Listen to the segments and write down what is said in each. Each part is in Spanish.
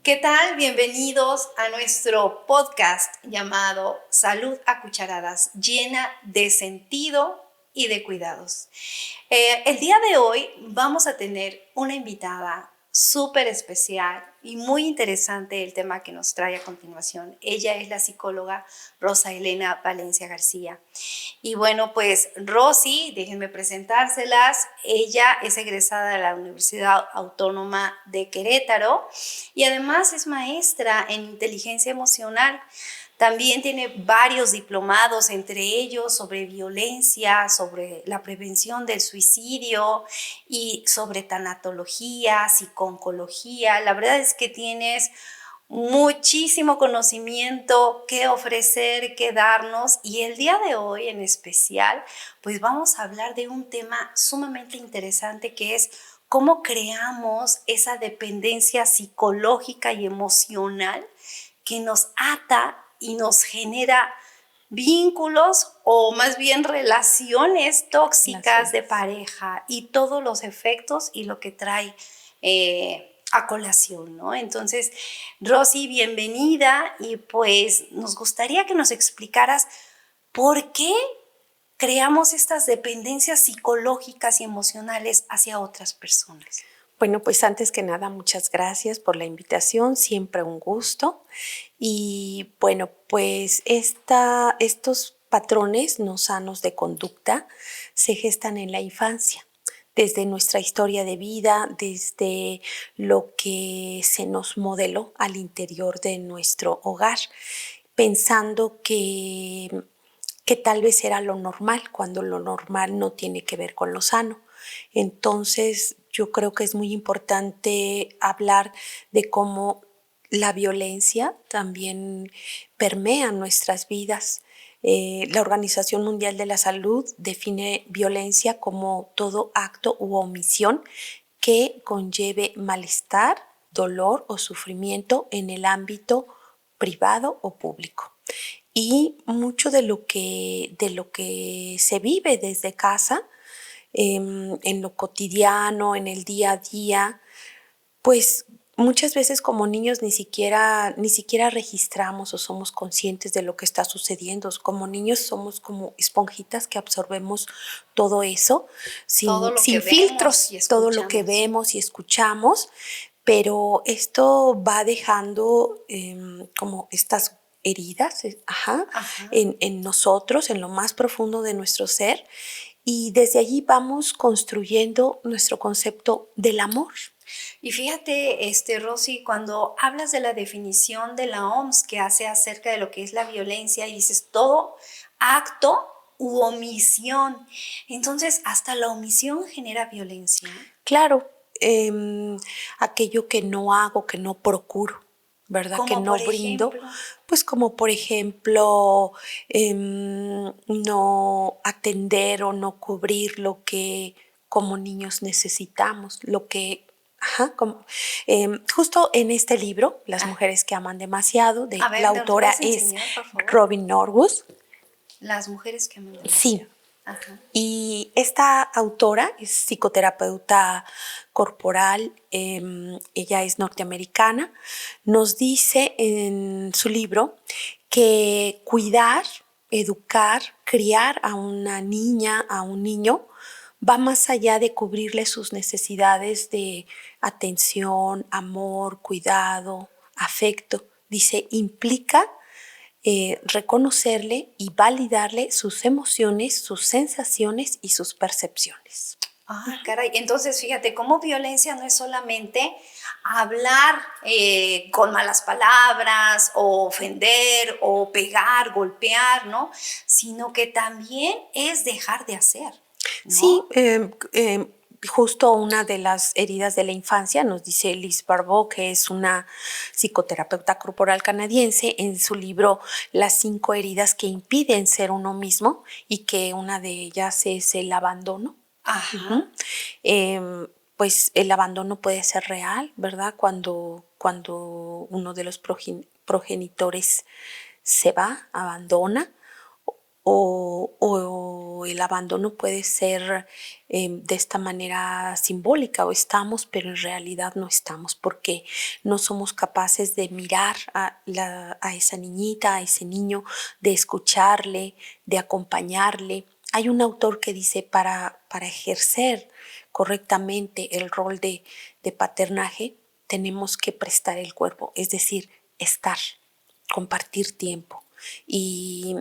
¿Qué tal? Bienvenidos a nuestro podcast llamado Salud a Cucharadas, llena de sentido y de cuidados. El día de hoy vamos a tener una invitada súper especial y muy interesante el tema que nos trae a continuación. Ella es la psicóloga Rosa Elena Valencia García. Y bueno, pues Rosy, déjenme presentárselas. Ella es egresada de la Universidad Autónoma de Querétaro y además es maestra en inteligencia emocional. También tiene varios diplomados, entre ellos sobre violencia, sobre la prevención del suicidio y sobre tanatología, psico-oncología. La verdad es que tienes muchísimo conocimiento que ofrecer, que darnos, y el día de hoy en especial, pues vamos a hablar de un tema sumamente interesante que es cómo creamos esa dependencia psicológica y emocional que nos ata y nos genera vínculos o más bien relaciones tóxicas de pareja y todos los efectos y lo que trae a colación, ¿no? Entonces, Rosy, bienvenida y pues nos gustaría que nos explicaras por qué creamos estas dependencias psicológicas y emocionales hacia otras personas. Bueno, pues antes que nada, muchas gracias por la invitación, siempre un gusto. Y bueno, pues estos patrones no sanos de conducta se gestan en la infancia, desde nuestra historia de vida, desde lo que se nos modeló al interior de nuestro hogar, pensando que tal vez era lo normal, cuando lo normal no tiene que ver con lo sano. Entonces, yo creo que es muy importante hablar de cómo la violencia también permea nuestras vidas. La Organización Mundial de la Salud define violencia como todo acto u omisión que conlleve malestar, dolor o sufrimiento en el ámbito privado o público. Y mucho de lo que se vive desde casa, en lo cotidiano, en el día a día, pues muchas veces como niños ni siquiera registramos o somos conscientes de lo que está sucediendo. Como niños somos como esponjitas que absorbemos todo eso sin filtros, todo lo que vemos y escuchamos, pero esto va dejando como estas heridas en nosotros, en lo más profundo de nuestro ser, y desde allí vamos construyendo nuestro concepto del amor. Y fíjate, Rosy, cuando hablas de la definición de la OMS que hace acerca de lo que es la violencia y dices todo acto u omisión, entonces hasta la omisión genera violencia. Claro, aquello que no hago, que no procuro, ¿verdad? Que no brindo, pues como por ejemplo no atender o no cubrir lo que como niños necesitamos, lo que justo en este libro, Las mujeres que aman demasiado, la autora es Robin Norwood. Las mujeres que aman demasiado. Sí. Ajá. Y esta autora es psicoterapeuta corporal, ella es norteamericana, nos dice en su libro que cuidar, educar, criar a una niña, a un niño, va más allá de cubrirle sus necesidades de atención, amor, cuidado, afecto. Dice, implica reconocerle y validarle sus emociones, sus sensaciones y sus percepciones. Ah, caray. Entonces, fíjate, cómo violencia no es solamente hablar con malas palabras o ofender o pegar, golpear, ¿no? Sino que también es dejar de hacer, ¿no? Sí, justo una de las heridas de la infancia, nos dice Liz Barbeau, que es una psicoterapeuta corporal canadiense, en su libro Las 5 heridas que impiden ser uno mismo, y que una de ellas es el abandono. Ajá. Pues el abandono puede ser real, ¿verdad? Cuando uno de los progenitores se va, abandona, o el abandono puede ser de esta manera simbólica, o estamos, pero en realidad no estamos, porque no somos capaces de mirar a esa niñita, a ese niño, de escucharle, de acompañarle. Hay un autor que dice, para ejercer correctamente el rol de paternaje, tenemos que prestar el cuerpo, es decir, estar, compartir tiempo. Y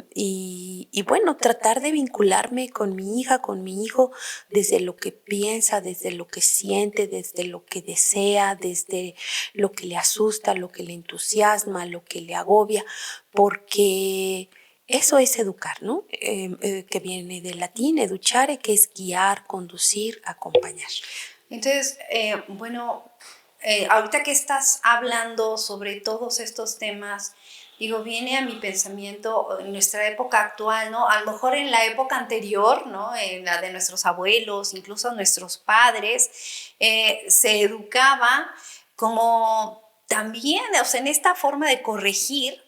bueno, tratar de vincularme con mi hija, con mi hijo, desde lo que piensa, desde lo que siente, desde lo que desea, desde lo que le asusta, lo que le entusiasma, lo que le agobia, porque eso es educar, ¿no? Que viene del latín, educare, que es guiar, conducir, acompañar. Entonces, ahorita que estás hablando sobre todos estos temas, digo, viene a mi pensamiento en nuestra época actual, ¿no? A lo mejor en la época anterior, ¿no? En la de nuestros abuelos, incluso nuestros padres, se educaba como también, o sea, en esta forma de corregir,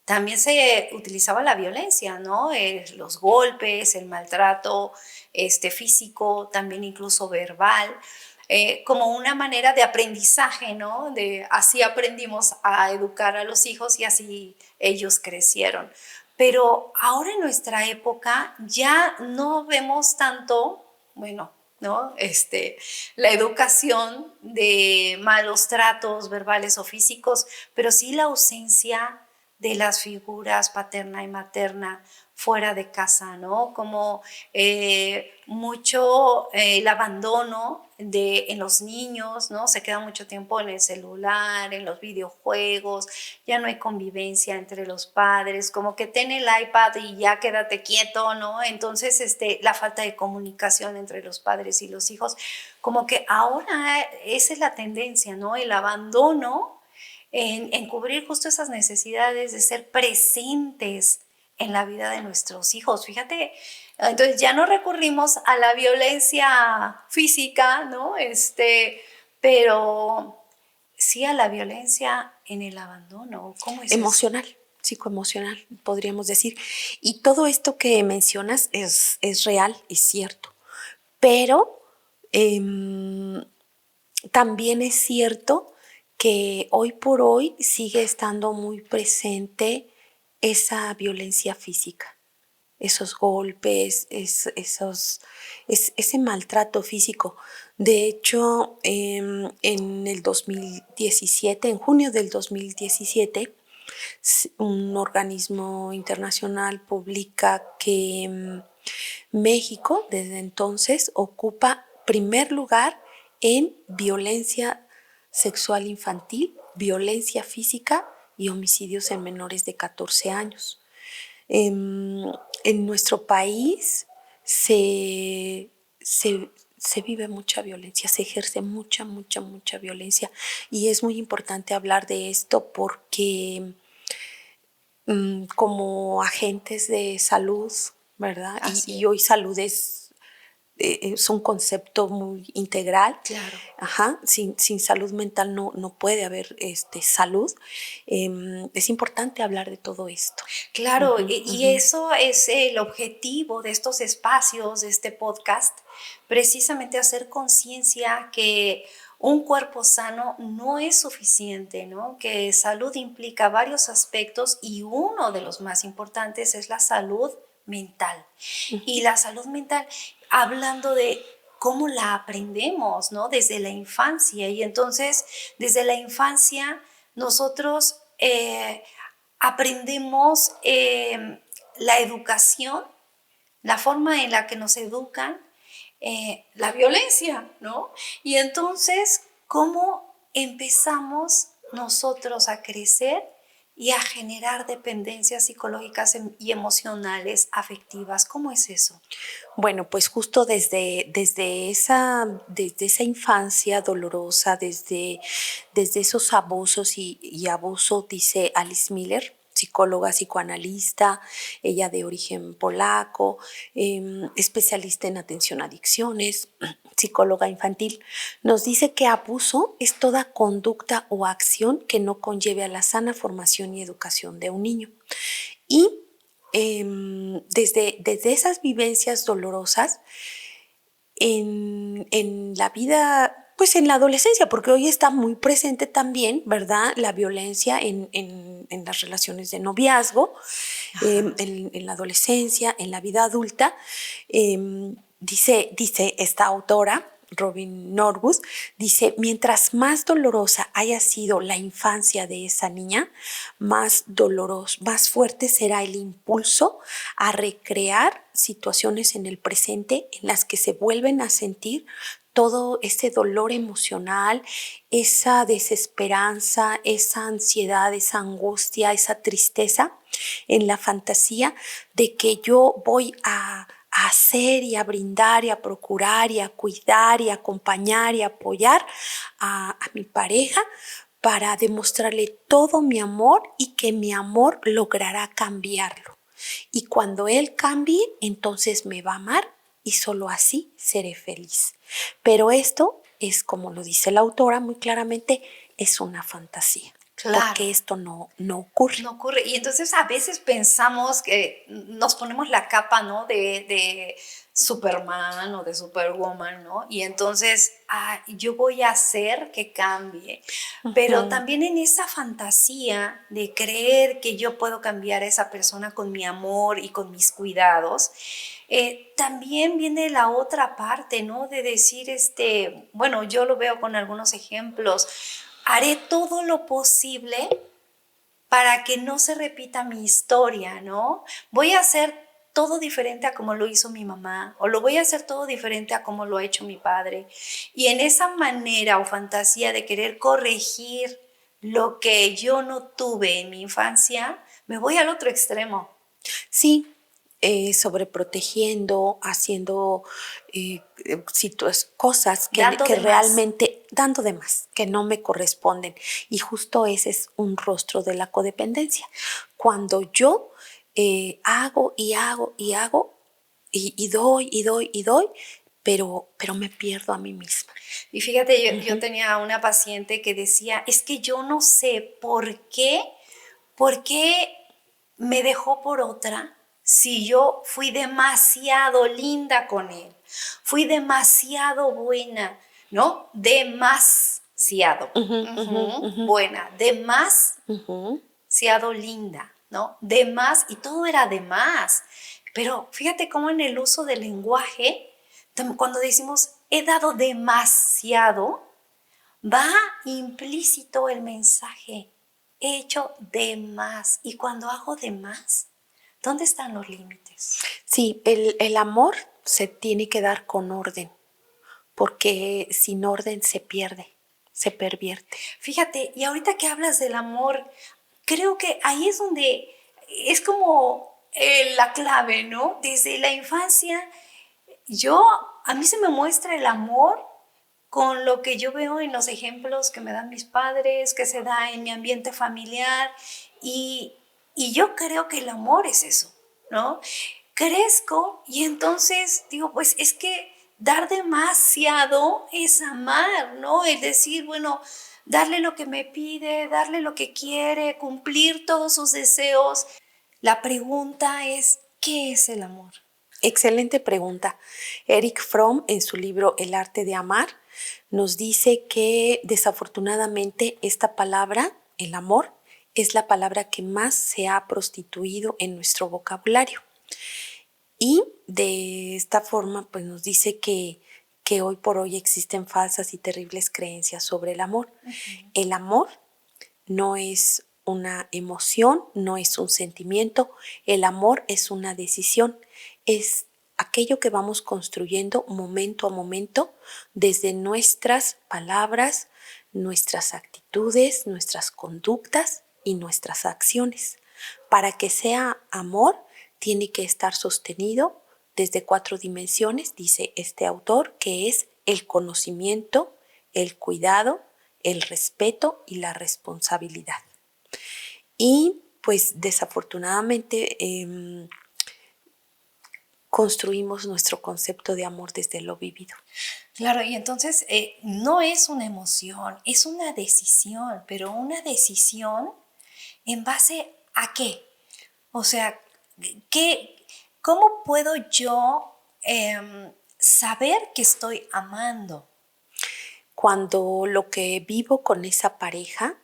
también se utilizaba la violencia, ¿no? Los golpes, el maltrato físico, también incluso verbal. Como una manera de aprendizaje, ¿no? Así aprendimos a educar a los hijos y así ellos crecieron. Pero ahora en nuestra época ya no vemos tanto, bueno, ¿no? La educación de malos tratos verbales o físicos, pero sí la ausencia de las figuras paterna y materna fuera de casa, ¿no? Como mucho el abandono en los niños, ¿no? Se queda mucho tiempo en el celular, en los videojuegos, ya no hay convivencia entre los padres, como que ten el iPad y ya quédate quieto, ¿no? Entonces, la falta de comunicación entre los padres y los hijos, como que ahora esa es la tendencia, ¿no? El abandono en cubrir justo esas necesidades de ser presentes en la vida de nuestros hijos. Fíjate, entonces ya no recurrimos a la violencia física, ¿no? Pero sí a la violencia en el abandono. ¿Cómo es emocional, eso? Psicoemocional, podríamos decir. Y todo esto que mencionas es real, es cierto. Pero también es cierto que hoy por hoy sigue estando muy presente esa violencia física, esos golpes, ese maltrato físico. De hecho, en el 2017, en junio del 2017, un organismo internacional publica que México desde entonces ocupa primer lugar en violencia sexual infantil, violencia física y homicidios en menores de 14 años. En nuestro país se vive mucha violencia, se ejerce mucha violencia, y es muy importante hablar de esto porque como agentes de salud, ¿verdad? Y hoy salud es un concepto muy integral. Claro. Ajá, sin salud mental no puede haber salud. Es importante hablar de todo esto. Claro, y eso es el objetivo de estos espacios, de este podcast, precisamente hacer conciencia que un cuerpo sano no es suficiente, ¿no? Que salud implica varios aspectos y uno de los más importantes es la salud mental. Y la salud mental, hablando de cómo la aprendemos, ¿no? Desde la infancia. Y entonces, desde la infancia, nosotros aprendemos la educación, la forma en la que nos educan, la violencia, ¿no? Y entonces, ¿cómo empezamos nosotros a crecer y a generar dependencias psicológicas y emocionales, afectivas? ¿Cómo es eso? Bueno, pues justo desde esa infancia dolorosa, desde esos abusos y abuso, dice Alice Miller, psicóloga, psicoanalista, ella de origen polaco, especialista en atención a adicciones, psicóloga infantil, nos dice que abuso es toda conducta o acción que no conlleve a la sana formación y educación de un niño. Y desde esas vivencias dolorosas en la vida, pues en la adolescencia, porque hoy está muy presente también, ¿verdad? La violencia en las relaciones de noviazgo, en la adolescencia, en la vida adulta. Dice esta autora, Robin Norwood, dice, mientras más dolorosa haya sido la infancia de esa niña, más fuerte será el impulso a recrear situaciones en el presente en las que se vuelven a sentir todo ese dolor emocional, esa desesperanza, esa ansiedad, esa angustia, esa tristeza, en la fantasía de que yo voy a hacer y a brindar y a procurar y a cuidar y a acompañar y a apoyar a mi pareja para demostrarle todo mi amor y que mi amor logrará cambiarlo. Y cuando él cambie, entonces me va a amar y solo así seré feliz. Pero esto es, como lo dice la autora muy claramente, es una fantasía. Claro. Porque esto no ocurre. No ocurre. Y entonces a veces pensamos que nos ponemos la capa, ¿no? de Superman o de Superwoman, ¿no? Y entonces yo voy a hacer que cambie. Pero también en esa fantasía de creer que yo puedo cambiar a esa persona con mi amor y con mis cuidados, también viene la otra parte, ¿no? De decir, bueno, yo lo veo con algunos ejemplos. Haré todo lo posible para que no se repita mi historia, ¿no? Voy a hacer todo diferente a como lo hizo mi mamá, o lo voy a hacer todo diferente a como lo ha hecho mi padre. Y en esa manera o fantasía de querer corregir lo que yo no tuve en mi infancia, me voy al otro extremo. Sí, sobreprotegiendo, haciendo cosas que realmente, dando de más, que no me corresponden. Y justo ese es un rostro de la codependencia. Cuando yo hago y hago y hago y doy, pero me pierdo a mí misma. Y fíjate, yo tenía una paciente que decía, es que yo no sé por qué me dejó por otra si yo fui demasiado linda con él, fui demasiado buena, ¿no? Demasiado buena, demasiado linda, ¿no? De más, y todo era de más. Pero fíjate cómo en el uso del lenguaje, cuando decimos he dado demasiado, va implícito el mensaje. He hecho de más. Y cuando hago de más, ¿dónde están los límites? Sí, el amor se tiene que dar con orden, porque sin orden se pierde, se pervierte. Fíjate, y ahorita que hablas del amor, creo que ahí es donde es como la clave, ¿no? Desde la infancia, a mí se me muestra el amor con lo que yo veo en los ejemplos que me dan mis padres, que se da en mi ambiente familiar, y yo creo que el amor es eso, ¿no? Crezco y entonces digo, pues es que dar demasiado es amar, ¿no? Es decir, bueno, darle lo que me pide, darle lo que quiere, cumplir todos sus deseos. La pregunta es, ¿qué es el amor? Excelente pregunta. Erich Fromm, en su libro El arte de amar, nos dice que desafortunadamente esta palabra, el amor, es la palabra que más se ha prostituido en nuestro vocabulario. Y de esta forma, pues nos dice que hoy por hoy existen falsas y terribles creencias sobre el amor. El amor no es una emoción, no es un sentimiento. El amor es una decisión. Es aquello que vamos construyendo momento a momento desde nuestras palabras, nuestras actitudes, nuestras conductas y nuestras acciones. Para que sea amor, tiene que estar sostenido desde 4 dimensiones, dice este autor, que es el conocimiento, el cuidado, el respeto y la responsabilidad. Y pues desafortunadamente construimos nuestro concepto de amor desde lo vivido. Claro, y entonces no es una emoción, es una decisión, pero una decisión ¿en base a qué? O sea, ¿Cómo puedo yo saber que estoy amando? Cuando lo que vivo con esa pareja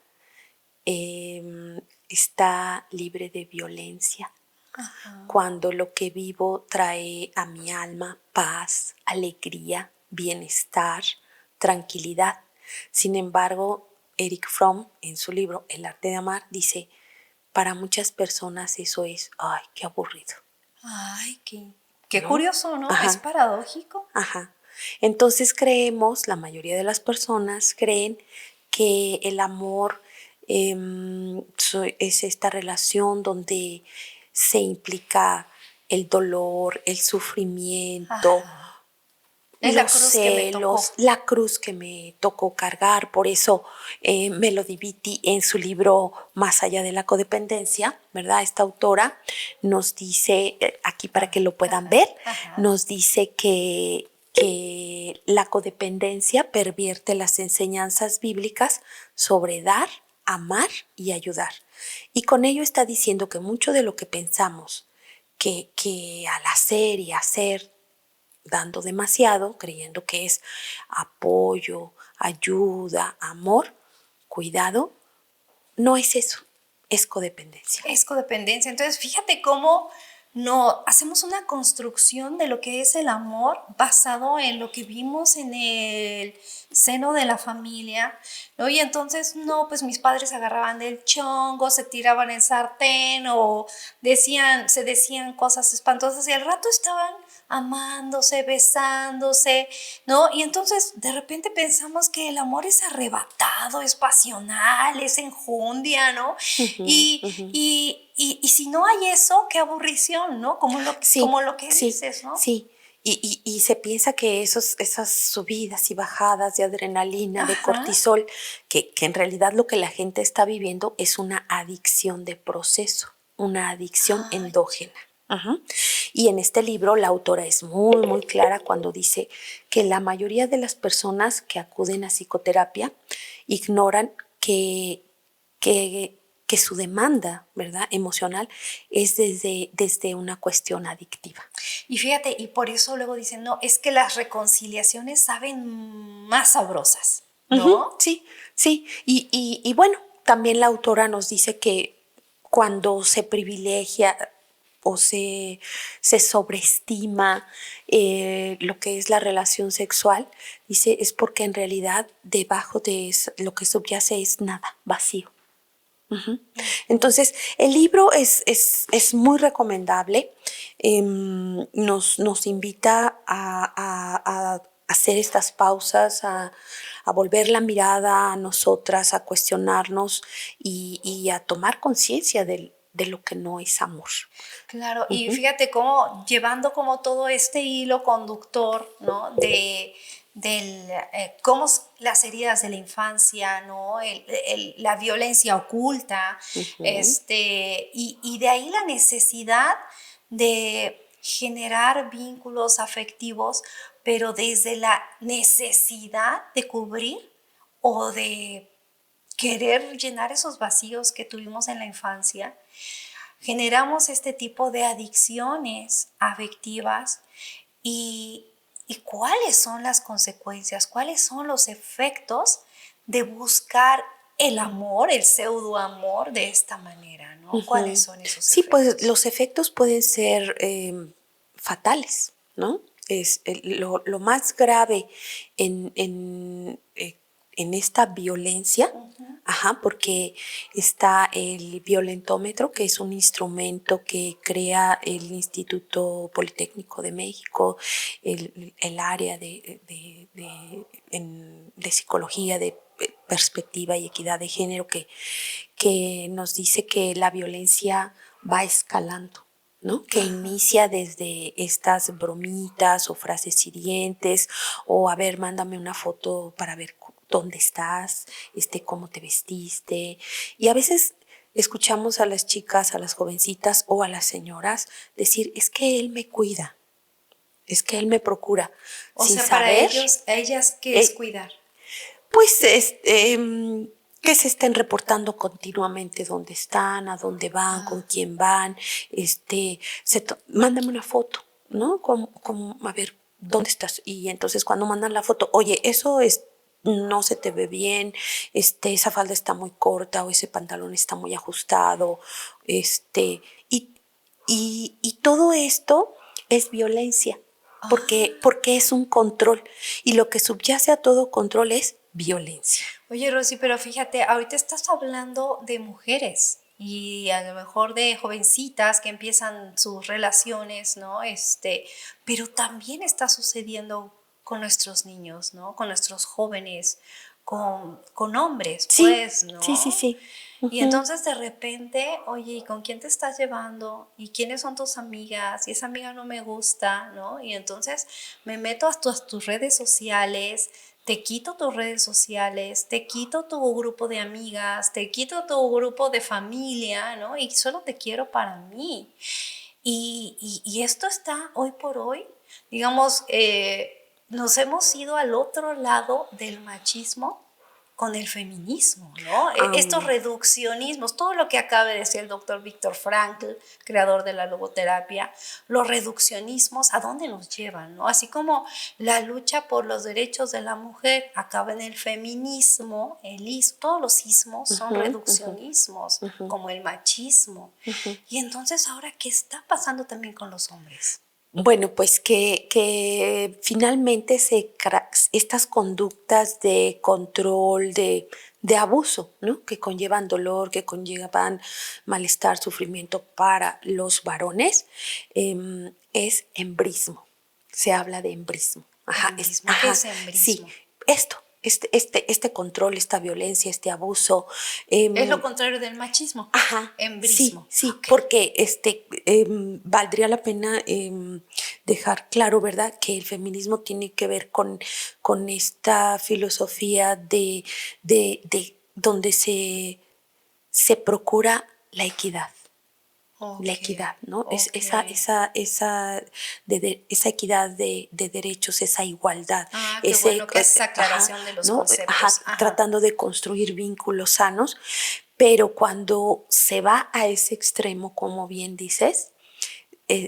está libre de violencia. Ajá. Cuando lo que vivo trae a mi alma paz, alegría, bienestar, tranquilidad. Sin embargo, Erich Fromm, en su libro El arte de amar, dice, para muchas personas eso es, ay, qué aburrido. Ay, qué ¿No? curioso, ¿no? Ajá. Es paradójico. Ajá. Entonces creemos, la mayoría de las personas creen que el amor es esta relación donde se implica el dolor, el sufrimiento, Ajá. Es la los cruz que me tocó. celos, la cruz que me tocó cargar. Por eso Melody Beattie en su libro Más allá de la codependencia, ¿verdad? Esta autora nos dice, aquí para que lo puedan ver, nos dice que la codependencia pervierte las enseñanzas bíblicas sobre dar, amar y ayudar. Y con ello está diciendo que mucho de lo que pensamos que al hacer y hacer, dando demasiado, creyendo que es apoyo, ayuda, amor, cuidado, no es eso, es codependencia. Es codependencia. Entonces, fíjate cómo no hacemos una construcción de lo que es el amor basado en lo que vimos en el seno de la familia, ¿no? Y entonces, no, pues mis padres agarraban del chongo, se tiraban el sartén o se decían cosas espantosas y al rato estaban amándose, besándose, ¿no? Y entonces de repente pensamos que el amor es arrebatado, es pasional, es enjundia, ¿no? Y si no hay eso, qué aburrición, ¿no? Como lo que dices, ¿no? Sí. Y se piensa que esas subidas y bajadas de adrenalina, de cortisol, que en realidad lo que la gente está viviendo es una adicción de proceso, una adicción endógena. Y en este libro la autora es muy, muy clara cuando dice que la mayoría de las personas que acuden a psicoterapia ignoran que su demanda, ¿verdad?, emocional es desde una cuestión adictiva. Y fíjate, y por eso luego dicen, no, es que las reconciliaciones saben más sabrosas, ¿no? Sí. Y bueno, también la autora nos dice que cuando se privilegia o se sobreestima lo que es la relación sexual, dice, es porque en realidad debajo de eso, lo que subyace es nada, vacío. Entonces, el libro es muy recomendable. Nos invita a hacer estas pausas, a volver la mirada a nosotras, a cuestionarnos y a tomar conciencia de lo que no es amor. Claro, y fíjate cómo llevando como todo este hilo conductor, ¿no? Cómo las heridas de la infancia, ¿no? La violencia oculta, y de ahí la necesidad de generar vínculos afectivos, pero desde la necesidad de cubrir o de querer llenar esos vacíos que tuvimos en la infancia. Generamos este tipo de adicciones afectivas y cuáles son las consecuencias, cuáles son los efectos de buscar el amor, el pseudoamor de esta manera, ¿no? ¿Cuáles son esos efectos? Sí, pues los efectos pueden ser fatales, ¿no? Es lo más grave en esta violencia, porque está el violentómetro, que es un instrumento que crea el Instituto Politécnico de México, el área de psicología, de perspectiva y equidad de género, que nos dice que la violencia va escalando, ¿no? Que inicia desde estas bromitas o frases hirientes o a ver, mándame una foto para ver dónde estás, cómo te vestiste. Y a veces escuchamos a las chicas, a las jovencitas o a las señoras decir, es que él me cuida, es que él me procura. O sin sea, saber, para ellas, ¿qué es cuidar? Pues que se estén reportando continuamente dónde están, a dónde van, con quién van, mándame una foto, ¿no? Como, a ver, ¿dónde estás? Y entonces cuando mandan la foto, oye, no se te ve bien, esa falda está muy corta o ese pantalón está muy ajustado, y, y todo esto es violencia, porque es un control, y lo que subyace a todo control es violencia. Oye, Rosy, pero fíjate, ahorita estás hablando de mujeres y a lo mejor de jovencitas que empiezan sus relaciones, ¿no? Pero también está sucediendo con nuestros niños, ¿no? Con nuestros jóvenes, con hombres, Sí, pues, sí, sí, ¿no? sí. Y entonces de repente, oye, ¿y con quién te estás llevando? ¿Y quiénes son tus amigas? Y esa amiga no me gusta, ¿no? Y entonces me meto a tus redes sociales, te quito tus redes sociales, te quito tu grupo de amigas, te quito tu grupo de familia, ¿no? Y solo te quiero para mí. Y esto está hoy por hoy, digamos, nos hemos ido al otro lado del machismo con el feminismo, ¿no? Estos reduccionismos, todo lo que acaba de decir el doctor Viktor Frankl, creador de la logoterapia, los reduccionismos, ¿a dónde nos llevan, no? Así como la lucha por los derechos de la mujer acaba en el feminismo, todos los ismos son reduccionismos, como el machismo. Y entonces, ¿ahora qué está pasando también con los hombres? Bueno, pues que finalmente estas conductas de control, de abuso, ¿no? Que conllevan dolor, que conllevan malestar, sufrimiento para los varones, es embrismo. Se habla de embrismo. Embrismo, ¿qué es embrismo? Sí, este control, esta violencia, este abuso. Es lo contrario del machismo. Embrismo. Sí, okay. Porque valdría la pena dejar claro, ¿verdad?, que el feminismo tiene que ver con esta filosofía de donde se procura la equidad. Okay. La equidad, ¿no? Okay. Esa equidad de derechos, esa igualdad. Qué bueno que es esa aclaración de los conceptos. Tratando de construir vínculos sanos, pero cuando se va a ese extremo, como bien dices,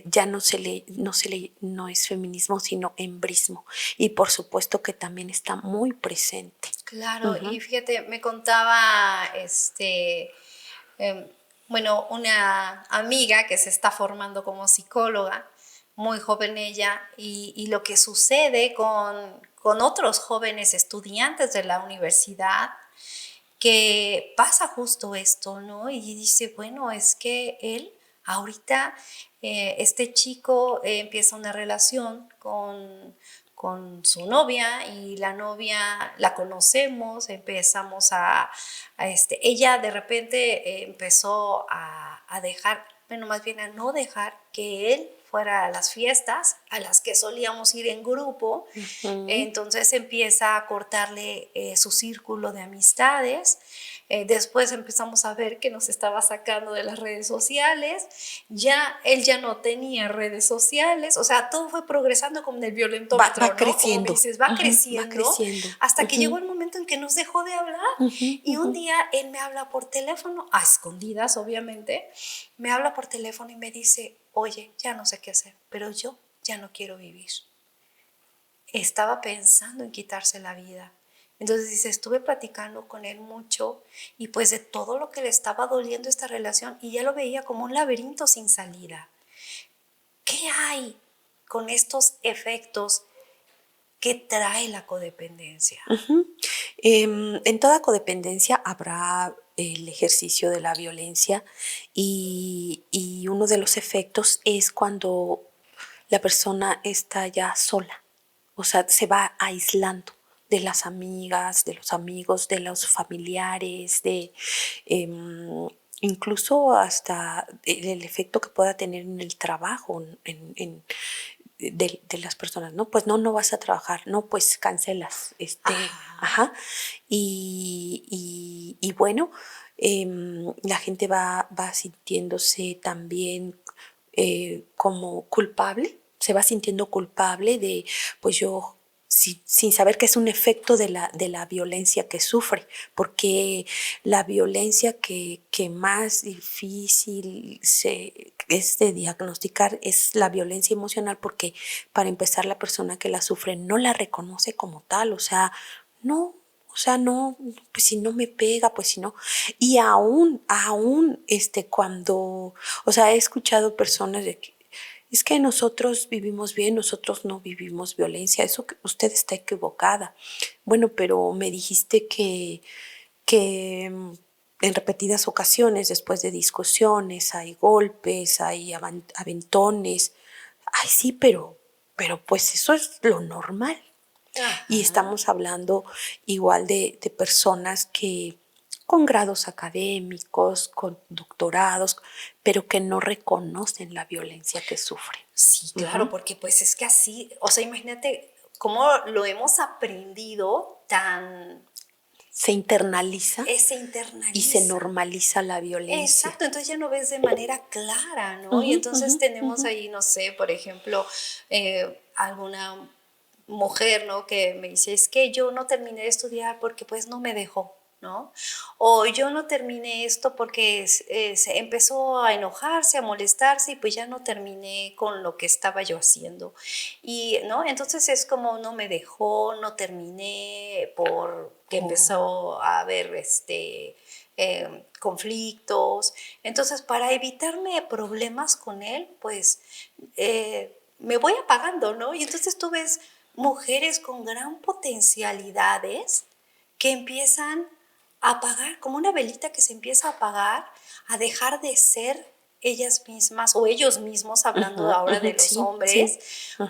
ya no es feminismo, sino embrismo. Y por supuesto que también está muy presente. Claro, y fíjate, me contaba bueno, una amiga que se está formando como psicóloga, muy joven ella, y lo que sucede con otros jóvenes estudiantes de la universidad, que pasa justo esto, ¿no? Y dice, bueno, es que él ahorita, este chico empieza una relación con su novia y la novia la conocemos, empezamos ella de repente empezó a dejar, bueno, más bien a no dejar que él fuera a las fiestas a las que solíamos ir en grupo. Entonces empieza a cortarle su círculo de amistades. Después empezamos a ver que nos estaba sacando de las redes sociales. Él ya no tenía redes sociales. O sea, todo fue progresando como en el violentómetro, va creciendo. Como dices, va creciendo. Hasta que llegó el momento en que nos dejó de hablar. Y un día él me habla por teléfono, a escondidas obviamente, me habla por teléfono y me dice, oye, ya no sé qué hacer, pero yo ya no quiero vivir. Estaba pensando en quitarse la vida. Entonces dice, estuve platicando con él mucho y pues de todo lo que le estaba doliendo esta relación, y ya lo veía como un laberinto sin salida. ¿Qué hay con estos efectos que trae la codependencia? En toda codependencia habrá el ejercicio de la violencia, y uno de los efectos es cuando la persona está ya sola, o sea, se va aislando de las amigas, de los amigos, de los familiares, incluso hasta el efecto que pueda tener en el trabajo, de las personas, ¿no? Pues no vas a trabajar, no, pues cancelas, y bueno, la gente va sintiéndose también como culpable, se va sintiendo culpable de, pues yo sin saber que es un efecto de la violencia que sufre, porque la violencia que más difícil es de diagnosticar es la violencia emocional, porque para empezar la persona que la sufre no la reconoce como tal, no, no, pues si no me pega, pues si no. Y aún, cuando, he escuchado personas de que es que nosotros vivimos bien, nosotros no vivimos violencia, eso que usted está equivocada. Bueno, pero me dijiste que en repetidas ocasiones, después de discusiones, hay golpes, hay aventones. Ay, sí, pero pues eso es lo normal. Ajá. Y estamos hablando igual de personas que con grados académicos, con doctorados, pero que no reconocen la violencia que sufren. Sí, claro, porque pues es que así, o sea, imagínate cómo lo hemos aprendido tan... Se internaliza Se internaliza. y se normaliza la violencia. Exacto, entonces ya no ves de manera clara, ¿no? Y entonces tenemos ahí, no sé, por ejemplo, alguna mujer, ¿no? Que me dice, es que yo no terminé de estudiar porque pues no me dejó, ¿no? O yo no terminé esto porque se empezó a enojarse, a molestarse y pues ya no terminé con lo que estaba yo haciendo. Y, ¿no? Entonces es como no me dejó, no terminé porque empezó a haber conflictos. Entonces, para evitarme problemas con él, pues me voy apagando, ¿no? Y entonces tú ves mujeres con gran potencialidades que empiezan a apagar, como una velita que se empieza a apagar, a dejar de ser ellas mismas o ellos mismos, hablando ahora de los hombres,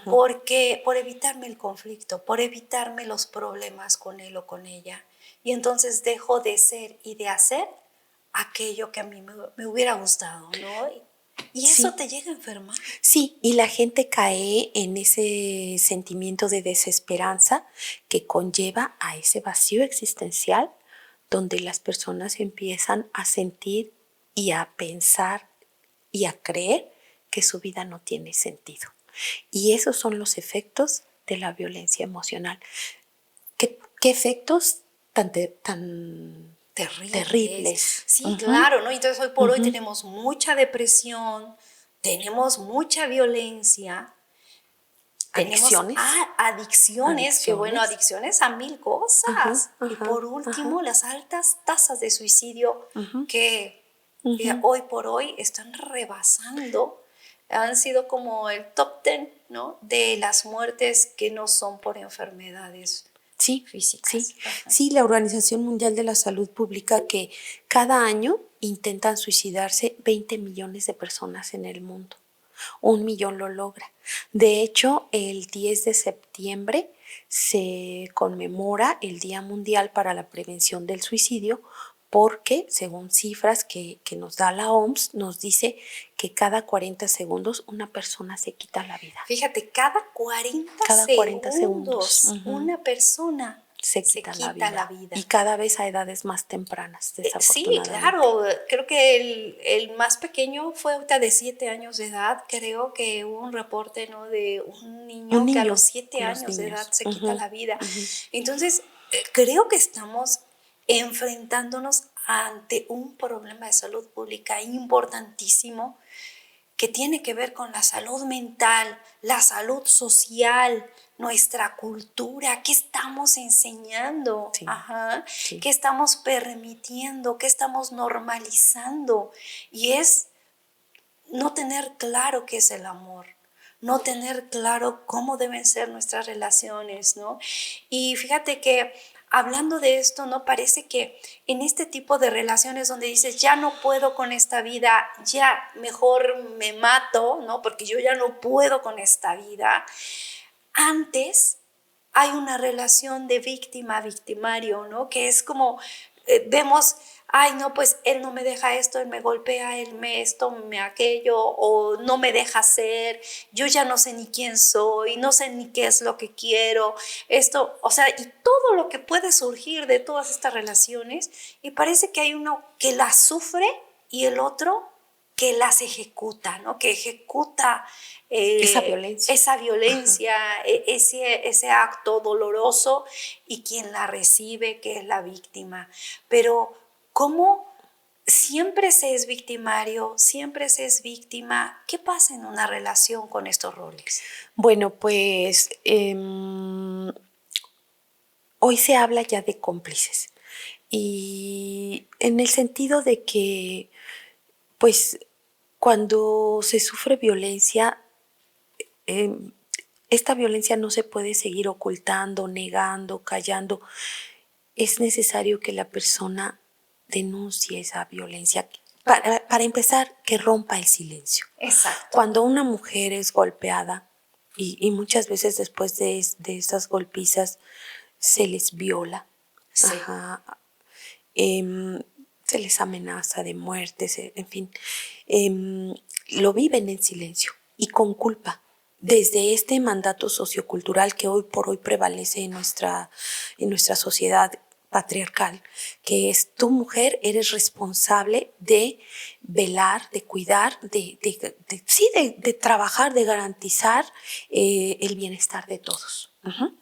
porque por evitarme el conflicto, por evitarme los problemas con él o con ella. Y entonces dejo de ser y de hacer aquello que a mí me hubiera gustado, ¿no? Y eso te llega a enfermar. Sí, y la gente cae en ese sentimiento de desesperanza que conlleva a ese vacío existencial donde las personas empiezan a sentir y a pensar y a creer que su vida no tiene sentido. Y esos son los efectos de la violencia emocional. ¿Qué efectos tan terribles? Sí, claro, ¿no? Entonces hoy por hoy tenemos mucha depresión, tenemos mucha violencia, Adicciones. tenemos adicciones, que bueno, adicciones a mil cosas. Y por último, las altas tasas de suicidio que hoy por hoy están rebasando, han sido como el top 10, ¿no? De las muertes que no son por enfermedades físicas. Sí, la Organización Mundial de la Salud publica que cada año intentan suicidarse 20 millones de personas en el mundo. 1 millón lo logra. De hecho, el 10 de septiembre se conmemora el Día Mundial para la Prevención del Suicidio porque, según cifras que nos da la OMS, nos dice que cada 40 segundos una persona se quita la vida. Fíjate, cada 40 segundos una persona se quita la vida. Y cada vez a edades más tempranas, desafortunadamente. Sí, claro. Creo que el más pequeño fue ahorita de 7 años de edad. Creo que hubo un reporte, ¿no? De un niño que a los 7 años de edad se quita la vida. Entonces, creo que estamos enfrentándonos ante un problema de salud pública importantísimo que tiene que ver con la salud mental, la salud social, nuestra cultura, qué estamos enseñando, qué estamos permitiendo, qué estamos normalizando. Y es no tener claro qué es el amor, no tener claro cómo deben ser nuestras relaciones, ¿no? Y fíjate que hablando de esto, ¿no? Parece que en este tipo de relaciones donde dices, ya no puedo con esta vida, ya mejor me mato, ¿no? Porque yo ya no puedo con esta vida. Antes hay una relación de víctima-victimario, ¿no? Que es como, vemos, ay, no, pues él no me deja esto, él me golpea, él me esto, me aquello, o no me deja hacer, yo ya no sé ni quién soy, no sé ni qué es lo que quiero, esto, o sea, y todo lo que puede surgir de todas estas relaciones, y parece que hay uno que la sufre y el otro que las ejecuta, ¿no? Que ejecuta Esa violencia. ese acto doloroso, y quien la recibe, que es la víctima. Pero ¿cómo siempre se es victimario, siempre se es víctima? ¿Qué pasa en una relación con estos roles? Bueno, pues hoy se habla ya de cómplices, y en el sentido de que, pues, cuando se sufre violencia, eh, esta violencia no se puede seguir ocultando, negando, callando. Es necesario que la persona denuncie esa violencia. Para empezar, que rompa el silencio. Exacto. Cuando una mujer es golpeada, y muchas veces después de esas golpizas se les viola, Sí. ajá, se les amenaza de muerte, en fin, lo viven en silencio y con culpa. Desde este mandato sociocultural que hoy por hoy prevalece en nuestra sociedad patriarcal, que es: tu mujer, eres responsable de velar, de cuidar, de trabajar, de garantizar el bienestar de todos. Uh-huh.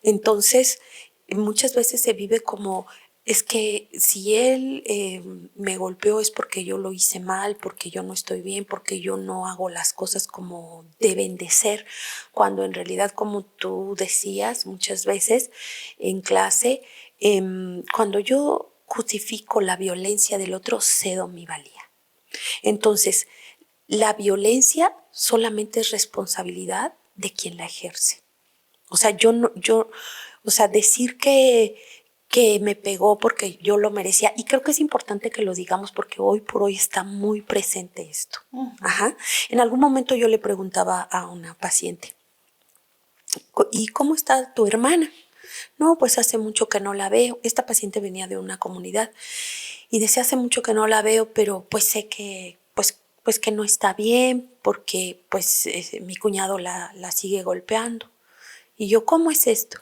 Entonces, muchas veces se vive como: es que si él me golpeó es porque yo lo hice mal, porque yo no estoy bien, porque yo no hago las cosas como deben de ser, cuando en realidad, como tú decías muchas veces en clase, cuando yo justifico la violencia del otro, cedo mi valía. Entonces, la violencia solamente es responsabilidad de quien la ejerce. O sea, decir que me pegó porque yo lo merecía, y creo que es importante que lo digamos porque hoy por hoy está muy presente esto. Uh-huh. Ajá. En algún momento yo le preguntaba a una paciente: ¿y cómo está tu hermana? No, pues hace mucho que no la veo. Esta paciente venía de una comunidad y decía: hace mucho que no la veo, pero pues sé que pues que no está bien, porque pues mi cuñado la sigue golpeando. Y yo: ¿cómo es esto?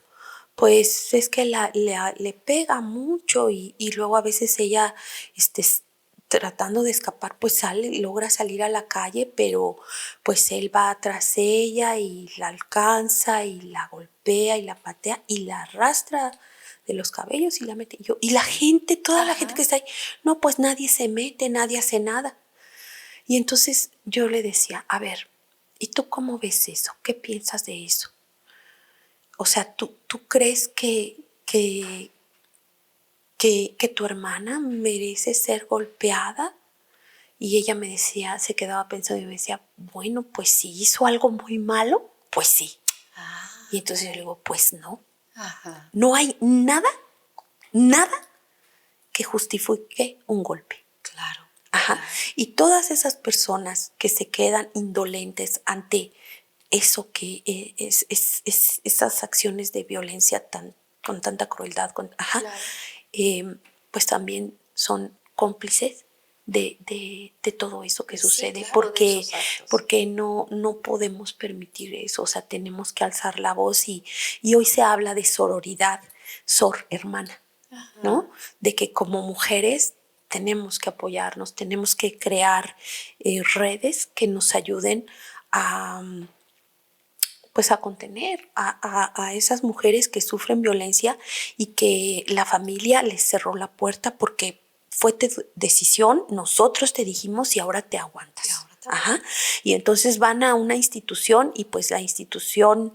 Pues es que le pega mucho, y luego a veces ella, tratando de escapar, pues logra salir a la calle, pero pues él va tras ella y la alcanza y la golpea y la patea y la arrastra de los cabellos y la mete. Y la gente, toda la gente que está ahí: no, pues nadie se mete, nadie hace nada. Y entonces yo le decía: a ver, ¿y tú cómo ves eso? ¿Qué piensas de eso? O sea, ¿tú crees que tu hermana merece ser golpeada? Y ella me decía, se quedaba pensando y me decía: bueno, pues si hizo algo muy malo, pues sí. Y entonces yo le digo: pues no. Ajá. No hay nada que justifique un golpe. Claro. Ajá. Claro. Y todas esas personas que se quedan indolentes ante eso, que esas acciones de violencia con tanta crueldad, claro, pues también son cómplices de todo eso que sucede, claro, porque no podemos permitir eso. O sea, tenemos que alzar la voz, y hoy se habla de sororidad, hermana, ¿no? De que como mujeres tenemos que apoyarnos, tenemos que crear redes que nos ayuden a contener a esas mujeres que sufren violencia y que la familia les cerró la puerta porque fue tu decisión, nosotros te dijimos y ahora te aguantas. Ajá. Y entonces van a una institución y pues la institución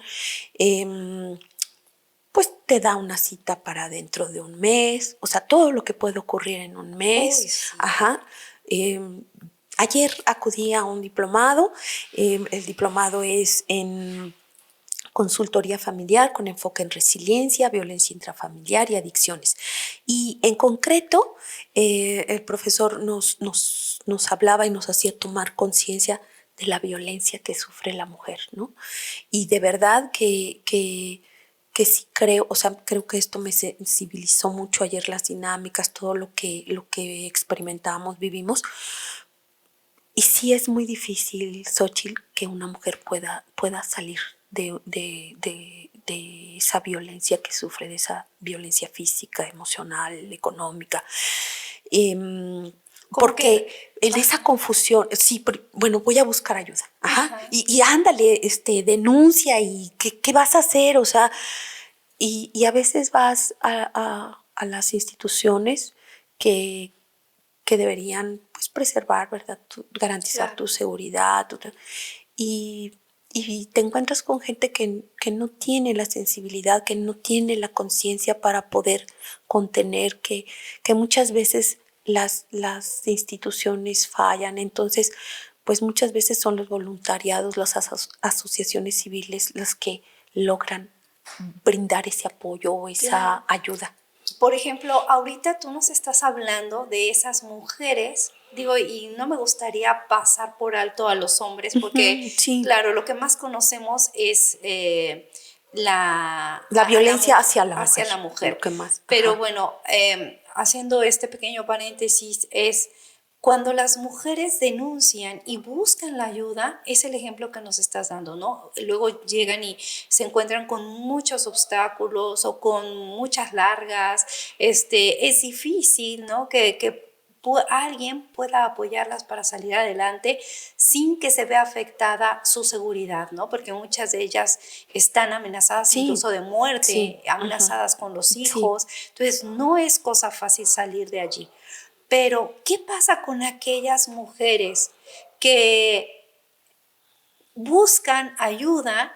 pues te da una cita para dentro de un mes, o sea, todo lo que puede ocurrir en un mes. Uy, sí. Ajá. Ayer acudí a un diplomado, el diplomado es en consultoría familiar con enfoque en resiliencia, violencia intrafamiliar y adicciones. Y en concreto, el profesor nos hablaba y nos hacía tomar conciencia de la violencia que sufre la mujer, ¿no? Y de verdad que sí creo, o sea, creo que esto me sensibilizó mucho ayer, las dinámicas, todo lo que experimentamos, vivimos. Y sí es muy difícil, Xóchitl, que una mujer pueda salir de esa violencia que sufre, de esa violencia física, emocional, económica. Porque en esa confusión, sí, bueno, voy a buscar ayuda. Y ándale, denuncia y ¿qué vas a hacer? O sea, y a veces vas a las instituciones que deberían pues preservar, ¿verdad? Garantizar tu seguridad. Y, y te encuentras con gente que no tiene la sensibilidad, que no tiene la conciencia para poder contener, que muchas veces las instituciones fallan. Entonces, pues muchas veces son los voluntariados, las asociaciones civiles las que logran brindar ese apoyo o esa ayuda. Por ejemplo, ahorita tú nos estás hablando de esas mujeres, digo, y no me gustaría pasar por alto a los hombres, porque, claro, lo que más conocemos es la violencia hacia la mujer. Lo que más, pero bueno, haciendo este pequeño paréntesis, es cuando las mujeres denuncian y buscan la ayuda, es el ejemplo que nos estás dando, ¿no? Luego llegan y se encuentran con muchos obstáculos o con muchas largas. Es difícil, ¿no? Que alguien pueda apoyarlas para salir adelante sin que se vea afectada su seguridad, ¿no? Porque muchas de ellas están amenazadas incluso de muerte, amenazadas con los hijos. Entonces, no es cosa fácil salir de allí. Pero, ¿qué pasa con aquellas mujeres que buscan ayuda?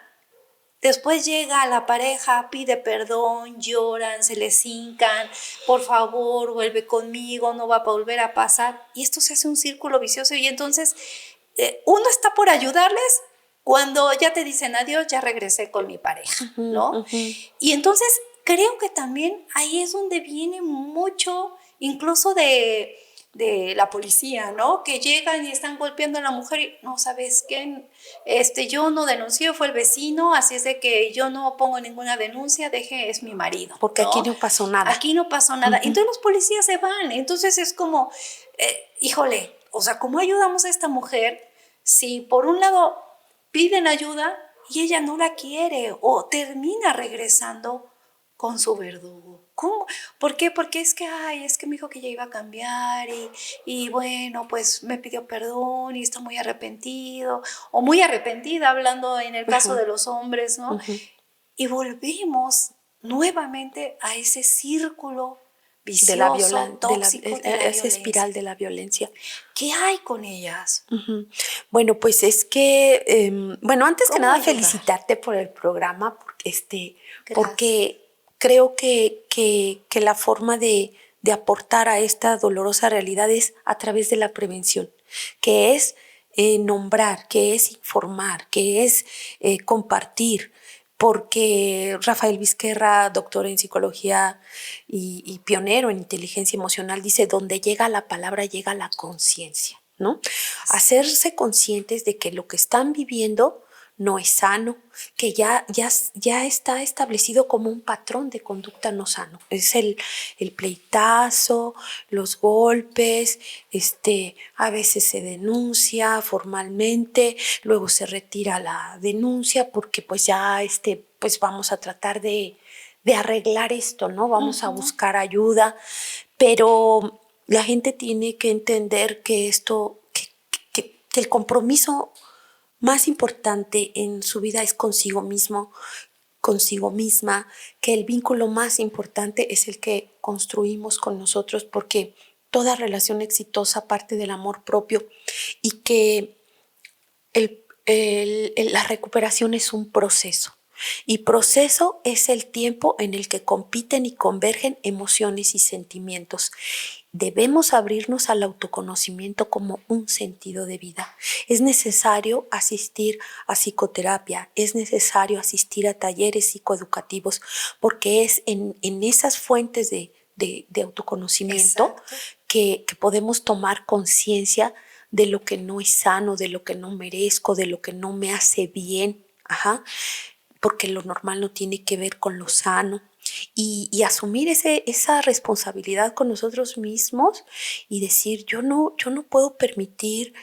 Después llega la pareja, pide perdón, lloran, se les hincan, por favor, vuelve conmigo, no va a volver a pasar. Y esto se hace un círculo vicioso y entonces uno está por ayudarles cuando ya te dicen adiós, ya regresé con mi pareja, ¿no? Y entonces creo que también ahí es donde viene mucho, incluso de la policía, ¿no? Que llegan y están golpeando a la mujer y no, ¿sabes qué? Yo no denuncié, fue el vecino, así es de que yo no pongo ninguna denuncia, es mi marido. Porque aquí no pasó nada. Aquí no pasó nada. Entonces los policías se van. Entonces es como, híjole, o sea, ¿cómo ayudamos a esta mujer si por un lado piden ayuda y ella no la quiere o termina regresando con su verdugo? ¿Cómo? ¿Por qué? Porque es que me dijo que ya iba a cambiar y bueno, pues me pidió perdón y está muy arrepentido o muy arrepentida, hablando en el caso de los hombres, ¿no? Y volvimos nuevamente a ese círculo vicioso, tóxico de la esa espiral de la violencia. ¿Qué hay con ellas? Bueno, pues es que, bueno, antes que nada felicitarte por el programa, porque creo que la forma de aportar a esta dolorosa realidad es a través de la prevención, que es nombrar, que es informar, que es compartir. Porque Rafael Vizquerra, doctor en psicología y pionero en inteligencia emocional, dice, donde llega la palabra, llega la conciencia, ¿no? Hacerse conscientes de que lo que están viviendo no es sano, que ya está establecido como un patrón de conducta no sano. Es el pleitazo, los golpes, a veces se denuncia formalmente, luego se retira la denuncia porque pues ya pues vamos a tratar de arreglar esto, ¿no? Vamos a buscar ayuda, pero la gente tiene que entender que que el compromiso más importante en su vida es consigo mismo, consigo misma, que el vínculo más importante es el que construimos con nosotros, porque toda relación exitosa parte del amor propio y que la recuperación es un proceso. Y proceso es el tiempo en el que compiten y convergen emociones y sentimientos. Debemos abrirnos al autoconocimiento como un sentido de vida. Es necesario asistir a psicoterapia, es necesario asistir a talleres psicoeducativos, porque es en esas fuentes de autoconocimiento que podemos tomar conciencia de lo que no es sano, de lo que no merezco, de lo que no me hace bien. Porque lo normal no tiene que ver con lo sano. Y asumir esa responsabilidad con nosotros mismos y decir, yo no puedo permitir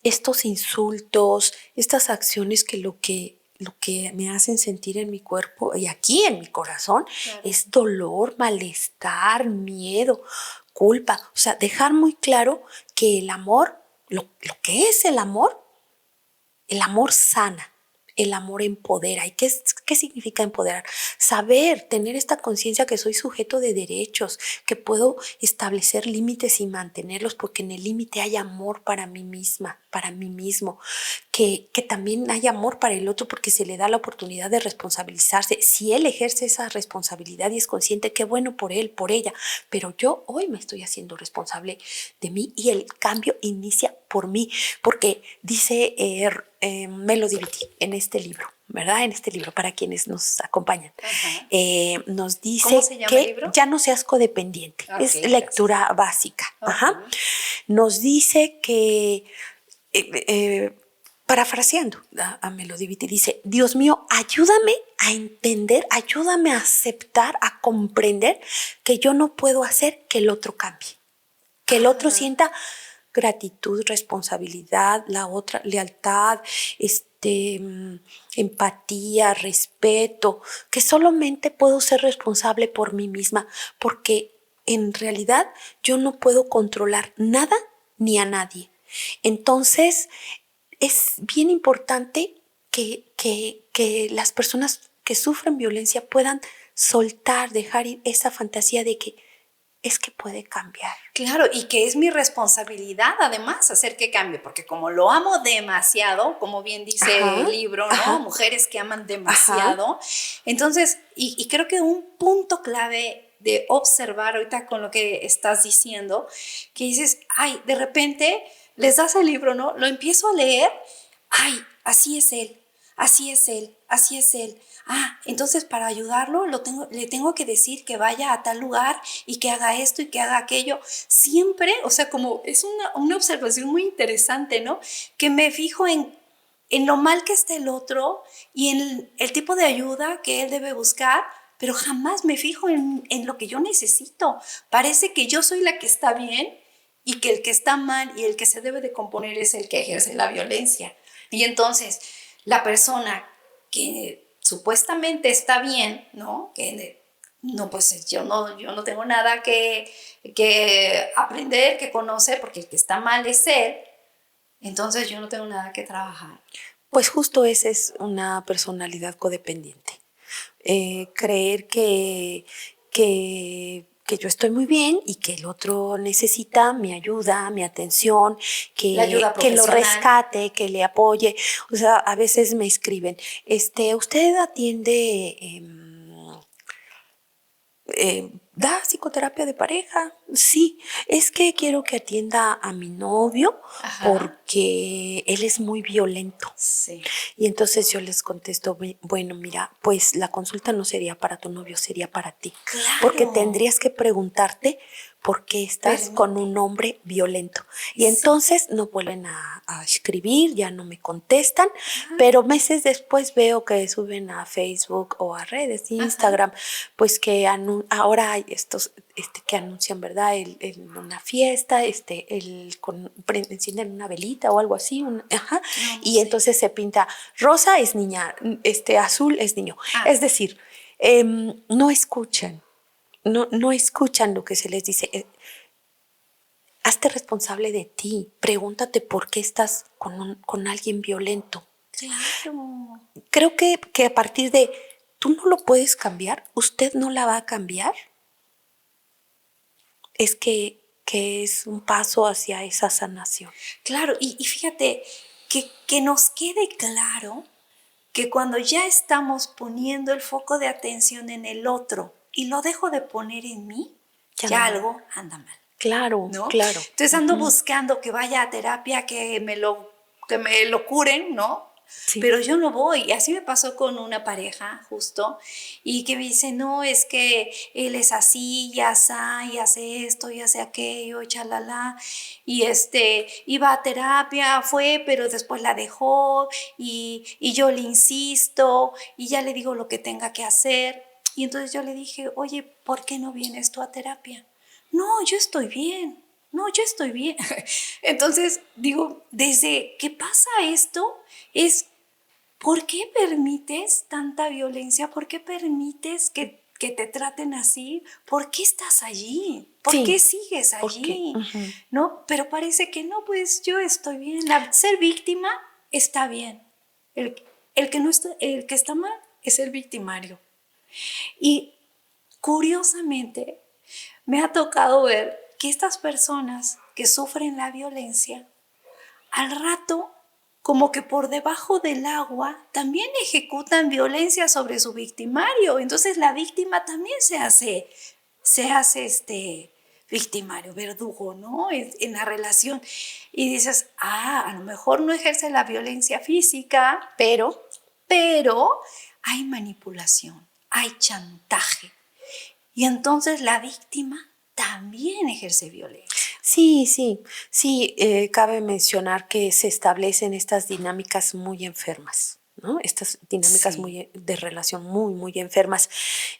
estos insultos, estas acciones que lo que me hacen sentir en mi cuerpo y aquí en mi corazón es dolor, malestar, miedo. culpa. O sea, dejar muy claro que el amor, lo que es el amor sana. El amor empodera. ¿Y qué significa empoderar? Saber, tener esta conciencia que soy sujeto de derechos, que puedo establecer límites y mantenerlos, porque en el límite hay amor para mí misma, para mí mismo, que también hay amor para el otro porque se le da la oportunidad de responsabilizarse. Si él ejerce esa responsabilidad y es consciente, qué bueno por él, por ella, pero yo hoy me estoy haciendo responsable de mí y el cambio inicia por mí, porque dice Melody Beattie en este libro, ¿verdad? En este libro, para quienes nos acompañan, nos dice ¿cómo se llama que el libro? ya no seas codependiente. Okay, es lectura gracias. Básica. Ajá. Nos dice que, parafraseando a Melody Beattie, dice: Dios mío, ayúdame a entender, ayúdame a aceptar, a comprender que yo no puedo hacer que el otro cambie, que el otro sienta gratitud, responsabilidad, la otra, lealtad, empatía, respeto, que solamente puedo ser responsable por mí misma, porque en realidad yo no puedo controlar nada ni a nadie. Entonces, es bien importante que las personas que sufren violencia puedan soltar, dejar ir esa fantasía de que es que puede cambiar. Claro, y que es mi responsabilidad además hacer que cambie, porque como lo amo demasiado, como bien dice el libro, ¿no? Mujeres que aman demasiado. Entonces, y creo que un punto clave de observar ahorita con lo que estás diciendo, que dices, ay, de repente les das el libro, ¿no? Lo empiezo a leer, ay, así es él, así es él, así es él. Ah, entonces para ayudarlo le tengo que decir que vaya a tal lugar y que haga esto y que haga aquello. Siempre, o sea, como es una observación muy interesante, ¿no? Que me fijo en lo mal que está el otro y en el tipo de ayuda que él debe buscar, pero jamás me fijo en lo que yo necesito. Parece que yo soy la que está bien y que el que está mal y el que se debe de componer es el que ejerce la violencia. Y entonces, la persona que supuestamente está bien, ¿no? Que no, pues yo no tengo nada que aprender, que conocer, porque el que está mal es él, entonces yo no tengo nada que trabajar. Pues justo esa es una personalidad codependiente. Creer que yo estoy muy bien y que el otro necesita mi ayuda, mi atención, que lo rescate, que le apoye. O sea, a veces me escriben, ¿usted atiende, da psicoterapia de pareja? Sí, es que quiero que atienda a mi novio porque él es muy violento. Sí. Y entonces yo les contesto, bueno, mira, pues la consulta no sería para tu novio, sería para ti. Claro. Porque tendrías que preguntarte por qué estás con un hombre violento. Y entonces no vuelven a escribir, ya no me contestan, pero meses después veo que suben a Facebook o a redes, Instagram, pues que ahora hay estos que anuncian, ¿verdad? En una fiesta, encienden una velita o algo así, y entonces se pinta, rosa es niña, azul es niño. Es decir, no escuchan. No escuchan lo que se les dice. Hazte responsable de ti. Pregúntate por qué estás con alguien violento. Claro. Creo que a partir de tú no lo puedes cambiar, usted no la va a cambiar, es que es un paso hacia esa sanación. Claro, y fíjate, que nos quede claro que cuando ya estamos poniendo el foco de atención en el otro y lo dejo de poner en mí, ya algo anda mal. Claro, ¿no? claro. Entonces ando buscando que vaya a terapia, que me lo curen, ¿no? Sí. Pero yo no voy. Y así me pasó con una pareja, justo, y que me dice, no, es que él es así, y hace esto, y hace aquello, y chalala. Y iba a terapia, fue, pero después la dejó, y yo le insisto, y ya le digo lo que tenga que hacer. Y entonces yo le dije, oye, ¿por qué no vienes tú a terapia? No, yo estoy bien. No, yo estoy bien. Entonces, digo, desde que pasa esto, es ¿por qué permites tanta violencia? ¿Por qué permites que que te traten así, ¿por qué estás allí? ¿Por Sí, qué sigues allí? ¿No? Pero parece que no, pues yo estoy bien. Ser víctima está bien. El que no está, el que está mal es el victimario. Y curiosamente, me ha tocado ver que estas personas que sufren la violencia, al rato, como que por debajo del agua, también ejecutan violencia sobre su victimario. Entonces la víctima también se hace victimario, verdugo, ¿no? En la relación. Y dices, a lo mejor no ejerce la violencia física, pero hay manipulación, hay chantaje. Y entonces la víctima también ejerce violencia. Sí, cabe mencionar que se establecen estas dinámicas muy enfermas, ¿no? Estas dinámicas de relación muy enfermas.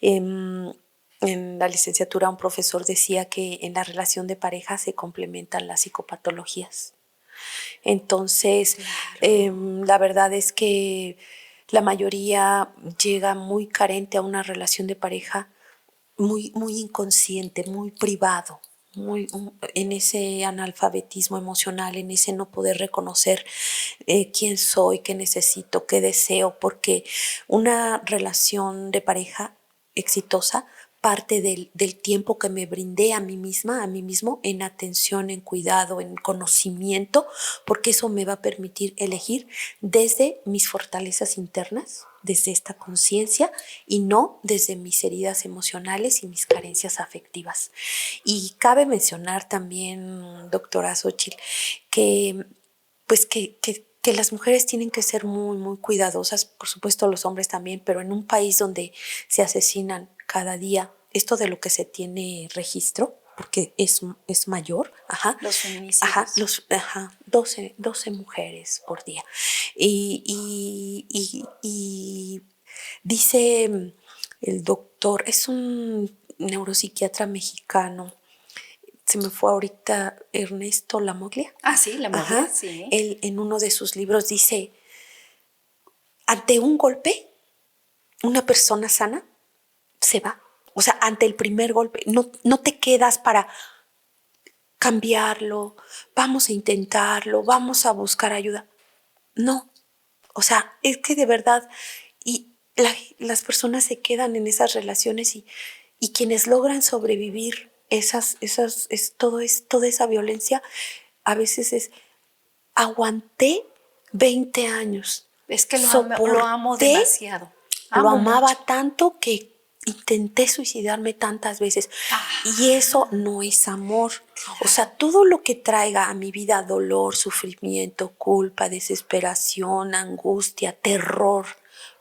En la licenciatura un profesor decía que en la relación de pareja se complementan las psicopatologías. Entonces, la verdad es que la mayoría llega muy carente a una relación de pareja, muy inconsciente, muy privado, en ese analfabetismo emocional, en ese no poder reconocer quién soy, qué necesito, qué deseo, porque una relación de pareja exitosa parte del tiempo que me brindé a mí misma, a mí mismo, en atención, en cuidado, en conocimiento, porque eso me va a permitir elegir desde mis fortalezas internas, desde esta conciencia y no desde mis heridas emocionales y mis carencias afectivas. Y cabe mencionar también, doctora Xochitl, que pues que las mujeres tienen que ser muy cuidadosas, por supuesto los hombres también, pero en un país donde se asesinan cada día, esto de lo que se tiene registro, porque es mayor, los feminicidios. 12 mujeres por día. Y dice el doctor, es un neuropsiquiatra mexicano, se me fue ahorita, Ernesto Lamoglia. Sí, Lamoglia, sí. Él en uno de sus libros dice, ante un golpe, una persona sana se va. O sea, ante el primer golpe, no te quedas para cambiarlo, vamos a intentarlo, vamos a buscar ayuda. No, o sea, es que de verdad, las personas se quedan en esas relaciones y quienes logran sobrevivir toda esa violencia, a veces es, aguanté 20 años. Es que lo amo demasiado. Lo amaba tanto que intenté suicidarme tantas veces. Y eso no es amor. O sea, todo lo que traiga a mi vida dolor, sufrimiento, culpa, desesperación, angustia, terror,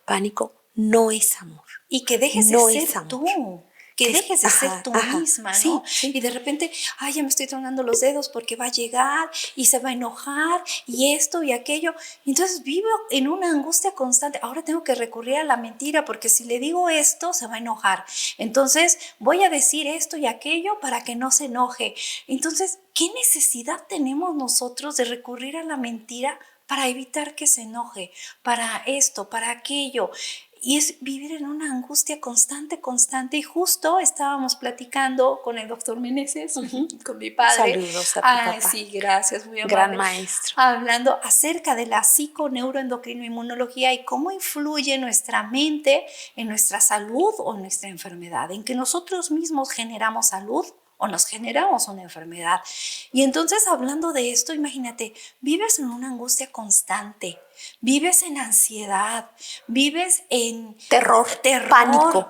pánico, no es amor. Y que dejes de ser tú. Que dejes de ser tú misma, ¿no? Sí. Y de repente, ya me estoy tronando los dedos porque va a llegar y se va a enojar y esto y aquello. Entonces vivo en una angustia constante. Ahora tengo que recurrir a la mentira porque si le digo esto, se va a enojar. Entonces voy a decir esto y aquello para que no se enoje. Entonces, ¿qué necesidad tenemos nosotros de recurrir a la mentira para evitar que se enoje? Para esto, para aquello. Y es vivir en una angustia constante. Y justo estábamos platicando con el doctor Meneses, con mi padre. Saludos a tu papá. Sí, gracias, muy amable. Gran maestro. Hablando acerca de la psiconeuroendocrinoinmunología y cómo influye nuestra mente en nuestra salud o nuestra enfermedad, en que nosotros mismos generamos salud o nos generamos una enfermedad. Y entonces, hablando de esto, imagínate, vives en una angustia constante, vives en ansiedad, vives en terror,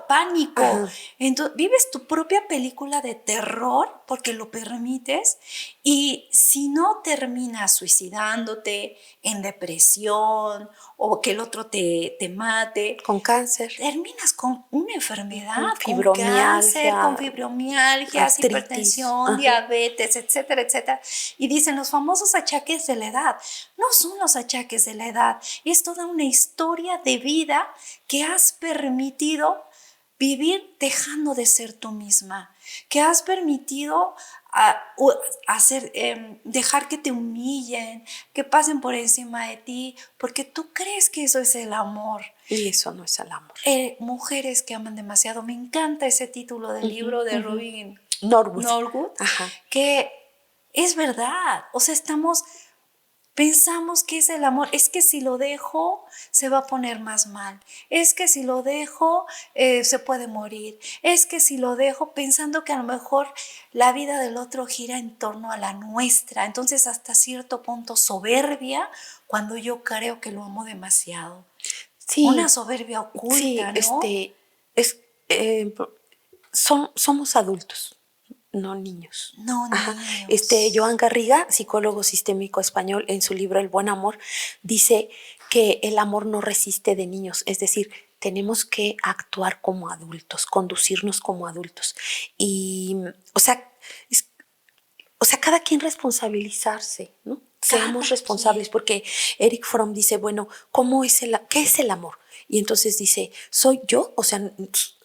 pánico. Entonces, vives tu propia película de terror porque lo permites, y si no terminas suicidándote, en depresión, o que el otro te mate, con cáncer, terminas con una enfermedad, con fibromialgia, hipertensión, diabetes, etcétera, etcétera. Y dicen los famosos achaques de la edad. No son los achaques de la edad, es toda una historia de vida que has permitido vivir dejando de ser tú misma, que has permitido dejar que te humillen, que pasen por encima de ti, porque tú crees que eso es el amor. Y eso no es el amor. Mujeres que aman demasiado. Me encanta ese título del libro de Robin Norwood, que es verdad. O sea, pensamos que es el amor. Es que si lo dejo, se va a poner más mal. Es que si lo dejo, se puede morir. Es que si lo dejo, pensando que a lo mejor la vida del otro gira en torno a la nuestra. Entonces, hasta cierto punto, soberbia, cuando yo creo que lo amo demasiado. Sí, una soberbia oculta, sí, ¿no? Somos adultos. No niños. No niños. Joan Garriga, psicólogo sistémico español, en su libro El buen amor, dice que el amor no resiste de niños, es decir, tenemos que actuar como adultos, conducirnos como adultos. Y, o sea, cada quien responsabilizarse, ¿no? Seamos responsables, porque Eric Fromm dice, bueno, ¿qué es el amor? Y entonces dice, soy yo, o sea,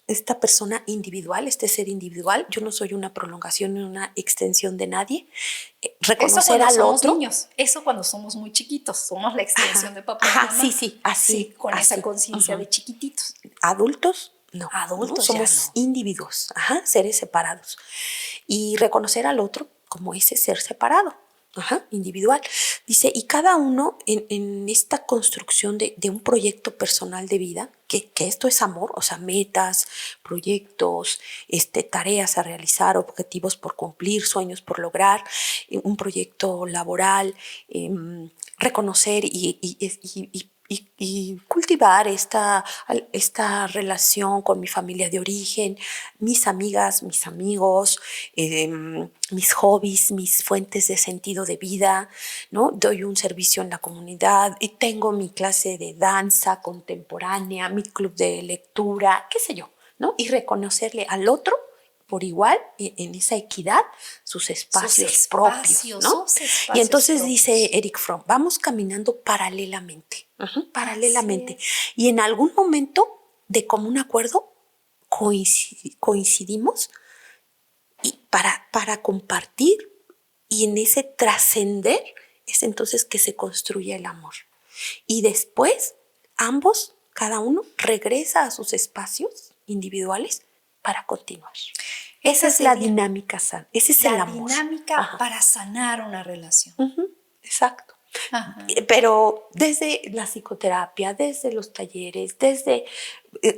esta persona individual, este ser individual, yo no soy una prolongación ni una extensión de nadie. Reconocer al otro. Niños, eso cuando somos muy chiquitos, somos la extensión de papá y mamá. Sí, así. Con esa conciencia de chiquititos. Adultos, no. Adultos, somos individuos, seres separados. Y reconocer al otro como ese ser separado. Individual. Dice, y cada uno en esta construcción de un proyecto personal de vida, que esto es amor, o sea, metas, proyectos, tareas a realizar, objetivos por cumplir, sueños por lograr, un proyecto laboral, reconocer y cultivar esta relación con mi familia de origen, mis amigas, mis amigos, mis hobbies, mis fuentes de sentido de vida, ¿no? Doy un servicio en la comunidad y tengo mi clase de danza contemporánea, mi club de lectura, qué sé yo, ¿no? Y reconocerle al otro por igual, en esa equidad, sus espacios propios, ¿no? Y entonces dice Eric Fromm, vamos caminando paralelamente, paralelamente. Y en algún momento, de común acuerdo, coincidimos y para compartir, y en ese trascender es entonces que se construye el amor. Y después, ambos, cada uno, regresa a sus espacios individuales para continuar. Esa es la dinámica sana. Ese es el amor. La dinámica para sanar una relación. Exacto. Pero desde la psicoterapia, desde los talleres, desde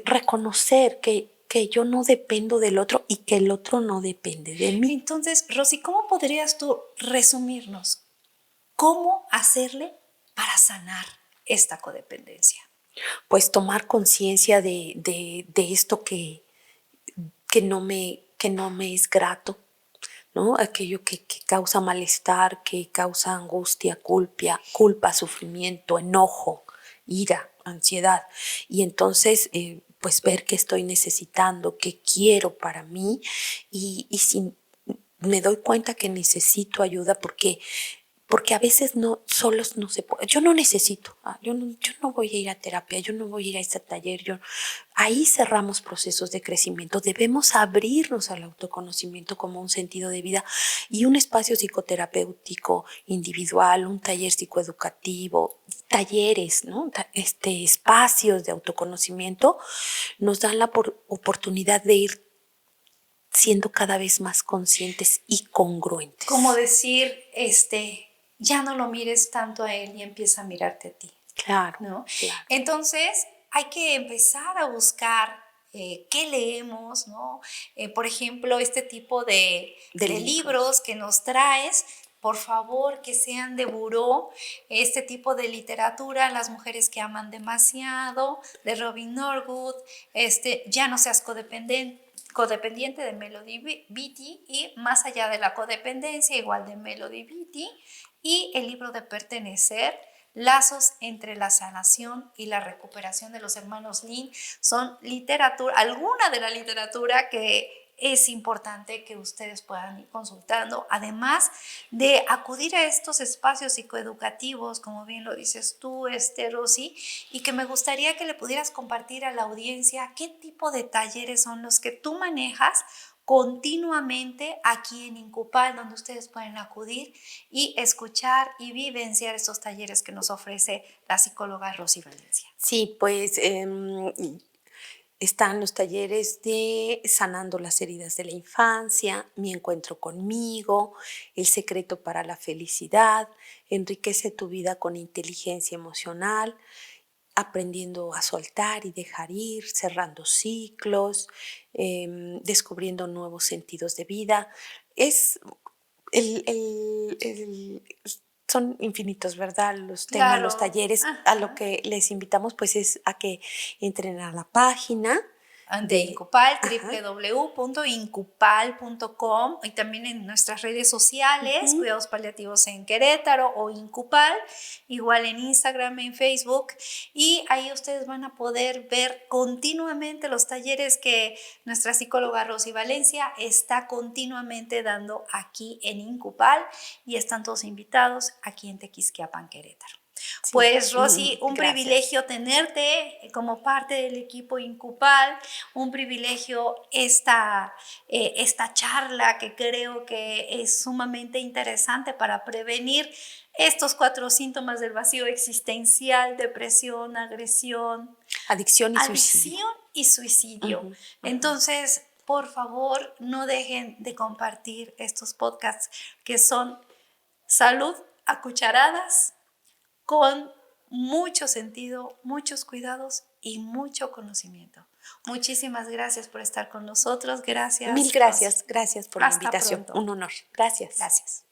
reconocer que yo no dependo del otro y que el otro no depende de mí. Entonces, Rosy, ¿cómo podrías tú resumirnos? ¿Cómo hacerle para sanar esta codependencia? Pues tomar conciencia de esto que no me es grato, ¿no? Aquello que causa malestar, que causa angustia, culpa, sufrimiento, enojo, ira, ansiedad. Y entonces, pues ver qué estoy necesitando, qué quiero para mí, y si me doy cuenta que necesito ayuda, porque a veces solos no se puede. Yo no necesito, yo no voy a ir a terapia, yo no voy a ir a este taller. Ahí cerramos procesos de crecimiento. Debemos abrirnos al autoconocimiento como un sentido de vida, y un espacio psicoterapéutico individual, un taller psicoeducativo, talleres, ¿no? Espacios de autoconocimiento nos dan la oportunidad de ir siendo cada vez más conscientes y congruentes. Como decir, ya no lo mires tanto a él y empieza a mirarte a ti. Claro, ¿no? Claro. Entonces, hay que empezar a buscar qué leemos, ¿no? Por ejemplo, este tipo de libros que nos traes, por favor, que sean de buró, este tipo de literatura, Las mujeres que aman demasiado, de Robin Norwood, Ya no seas codependiente de Melody Beattie, y Más allá de la codependencia, igual de Melody Beattie, y el libro de Pertenecer, Lazos entre la sanación y la recuperación, de los hermanos Lin. Son literatura, alguna de la literatura que es importante que ustedes puedan ir consultando, además de acudir a estos espacios psicoeducativos, como bien lo dices tú, Rosy, y que me gustaría que le pudieras compartir a la audiencia qué tipo de talleres son los que tú manejas continuamente aquí en Incupal, donde ustedes pueden acudir y escuchar y vivenciar estos talleres que nos ofrece la psicóloga Rosy Valencia. Sí, pues están los talleres de Sanando las heridas de la infancia, Mi encuentro conmigo, El secreto para la felicidad, Enriquece tu vida con inteligencia emocional, Aprendiendo a soltar y dejar ir, Cerrando ciclos, Descubriendo nuevos sentidos de vida. Es son infinitos, ¿verdad? Los temas, los Claro. talleres. A lo que les invitamos pues es a que entren a la página De Incupal, Ajá. www.incupal.com, y también en nuestras redes sociales, Cuidados Paliativos en Querétaro o Incupal, igual en Instagram, en Facebook, y ahí ustedes van a poder ver continuamente los talleres que nuestra psicóloga Rosy Valencia está continuamente dando aquí en Incupal, y están todos invitados aquí en Tequisquiapan, Querétaro. Sí. Pues Rosy, un Gracias. privilegio tenerte como parte del equipo Incupal, un privilegio esta charla que creo que es sumamente interesante para prevenir estos 4 síntomas del vacío existencial: depresión, agresión, Adicción y suicidio. Entonces, por favor, no dejen de compartir estos podcasts que son salud a cucharadas, con mucho sentido, muchos cuidados y mucho conocimiento. Muchísimas gracias por estar con nosotros. Gracias. Mil gracias. Gracias por la Hasta invitación. pronto. Un honor. Gracias. Gracias.